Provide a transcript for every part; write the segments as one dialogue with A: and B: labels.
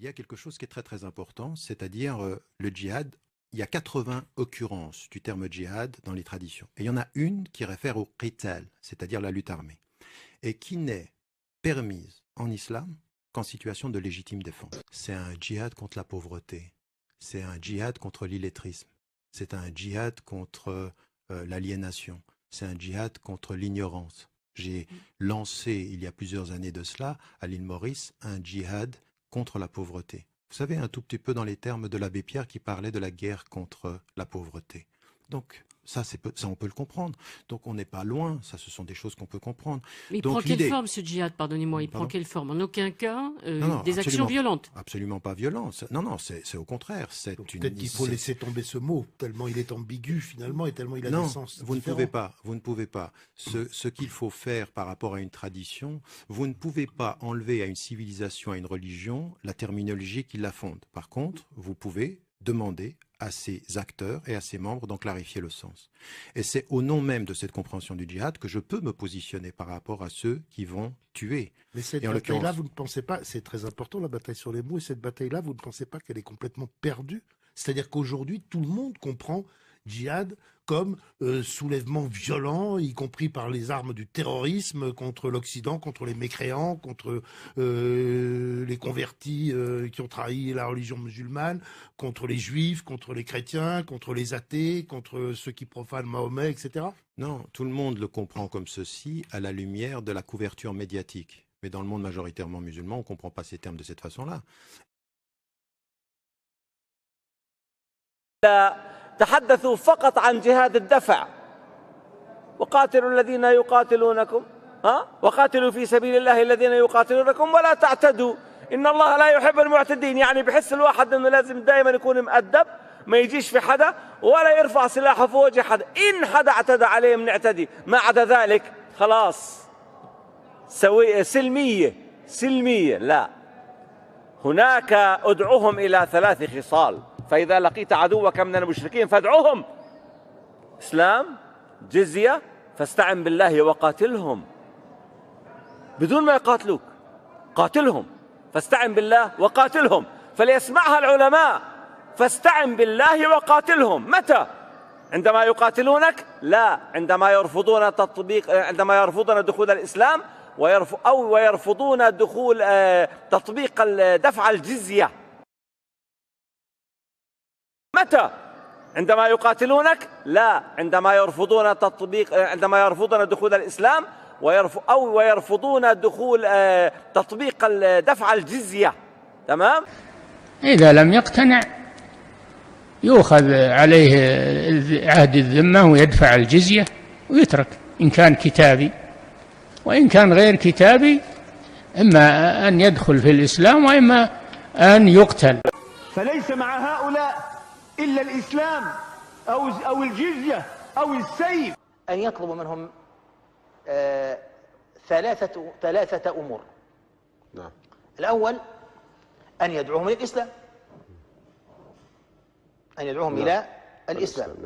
A: Il y a quelque chose qui est très très important, c'est-à-dire le djihad. Il y a 80 occurrences du terme djihad dans les traditions. Et il y en a une qui réfère au qital, c'est-à-dire la lutte armée, et qui n'est permise en islam qu'en situation de légitime défense. C'est un djihad contre la pauvreté, c'est un djihad contre l'illettrisme, c'est un djihad contre l'aliénation, c'est un djihad contre l'ignorance. J'ai lancé, il y a plusieurs années de cela, à l'île Maurice, un djihad contre la pauvreté. Vous savez, un tout petit peu dans les termes de l'abbé Pierre qui parlait de la guerre contre la pauvreté. Donc, ça, on peut le comprendre. Donc, on n'est pas loin. Ça, ce sont des choses qu'on peut comprendre.
B: Mais il
A: Donc,
B: prend quelle forme, ce djihad, pardonnez-moi? Il prend quelle forme? En aucun cas des actions violentes?
A: Absolument pas violentes. Non, non, c'est au contraire.
C: Peut-être qu'il faut laisser tomber ce mot, tellement il est ambigu, finalement, et tellement il a des sens
A: vous
C: différents.
A: Vous ne pouvez pas. Ce qu'il faut faire par rapport à une tradition, vous ne pouvez pas enlever à une civilisation, à une religion, la terminologie qui la fonde. Par contre, vous pouvez demander à ses acteurs et à ses membres d'en clarifier le sens. Et c'est au nom même de cette compréhension du djihad que je peux me positionner par rapport à ceux qui vont tuer.
C: Mais cette bataille-là, vous ne pensez pas, c'est très important la bataille sur les mots, et cette bataille-là, vous ne pensez pas qu'elle est complètement perdue? C'est-à-dire qu'aujourd'hui, tout le monde comprend djihad comme soulèvement violent, y compris par les armes du terrorisme contre l'Occident, contre les mécréants, contre les convertis qui ont trahi la religion musulmane, contre les juifs, contre les chrétiens, contre les athées, contre ceux qui profanent Mahomet, etc.
A: Non, tout le monde le comprend comme ceci à la lumière de la couverture médiatique. Mais dans le monde majoritairement musulman, on ne comprend pas ces termes de cette façon-là.
D: تحدثوا فقط عن جهاد الدفع وقاتلوا الذين يقاتلونكم وقاتلوا في سبيل الله الذين يقاتلونكم ولا تعتدوا إن الله لا يحب المعتدين. يعني بحس الواحد إنه لازم دائما يكون مؤدب، ما يجيش في حدا ولا يرفع سلاحه في وجه حدا. إن حدا اعتدى عليه بنعتدي، ما عدا ذلك خلاص سلمية. لا، هناك ادعوهم إلى 3 خصال. فإذا لقيت عدوك من المشركين فادعوهم إسلام جزية فاستعن بالله وقاتلهم بدون ما يقاتلوك. قاتلهم فاستعن بالله وقاتلهم، فليسمعها العلماء. فاستعن بالله وقاتلهم متى؟ عندما يقاتلونك؟ لا، عندما يرفضون دخول الإسلام ويرفضون دخول تطبيق دفع الجزية. متى؟ عندما يقاتلونك؟ لا، عندما يرفضون دخول الإسلام ويرفضون دخول تطبيق دفع الجزية. تمام؟
E: إذا لم يقتنع يؤخذ عليه عهد الذمة ويدفع الجزية ويترك، إن كان كتابي، وإن كان غير كتابي إما أن يدخل في الإسلام وإما أن يقتل.
F: فليس مع هؤلاء إلا الإسلام أو الجزية أو السيف.
G: أن يطلب منهم ثلاثة أمور. نعم. الأول أن يدعوهم إلى الإسلام، أن يدعوهم إلى الإسلام.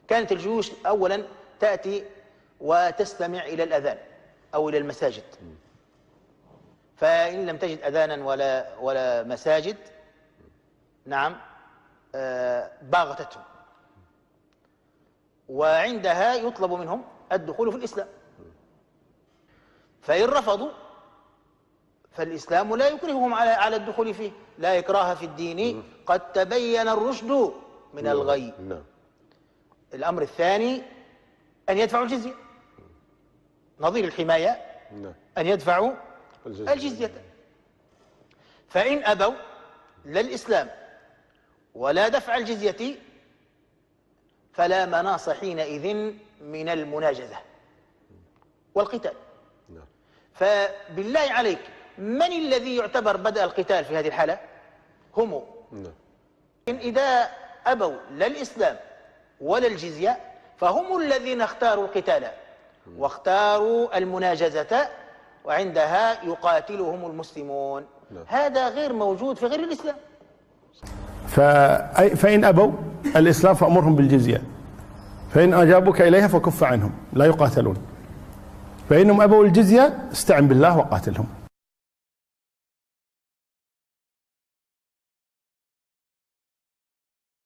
G: كانت الجيوش أولا تأتي وتستمع إلى الأذان أو إلى المساجد، فإن لم تجد أذانا ولا مساجد، نعم، باغتتهم، وعندها يطلب منهم الدخول في الإسلام. فإن رفضوا فالإسلام لا يكرههم على الدخول فيه، لا إكراه في الدين، قد تبين الرشد من الغي. الأمر الثاني أن يدفعوا الجزية، نظير الحماية، أن يدفعوا الجزية. فإن أبوا لا الإسلام ولا دفع الجزية فلا مناص حينئذ من المناجزة والقتال. فبالله عليك، من الذي يعتبر بدأ القتال في هذه الحالة؟ هم. إن إذا أبوا لا الإسلام ولا الجزية فهم الذين اختاروا القتال واختاروا المناجزة، وعندها يقاتلهم المسلمون. هذا غير موجود في غير الإسلام.
H: فإن أبوا الإسلام فأمرهم بالجزية، فإن أجابوك إليها فكف عنهم لا يقاتلون، فإنهم أبوا الجزية استعن بالله وقاتلهم.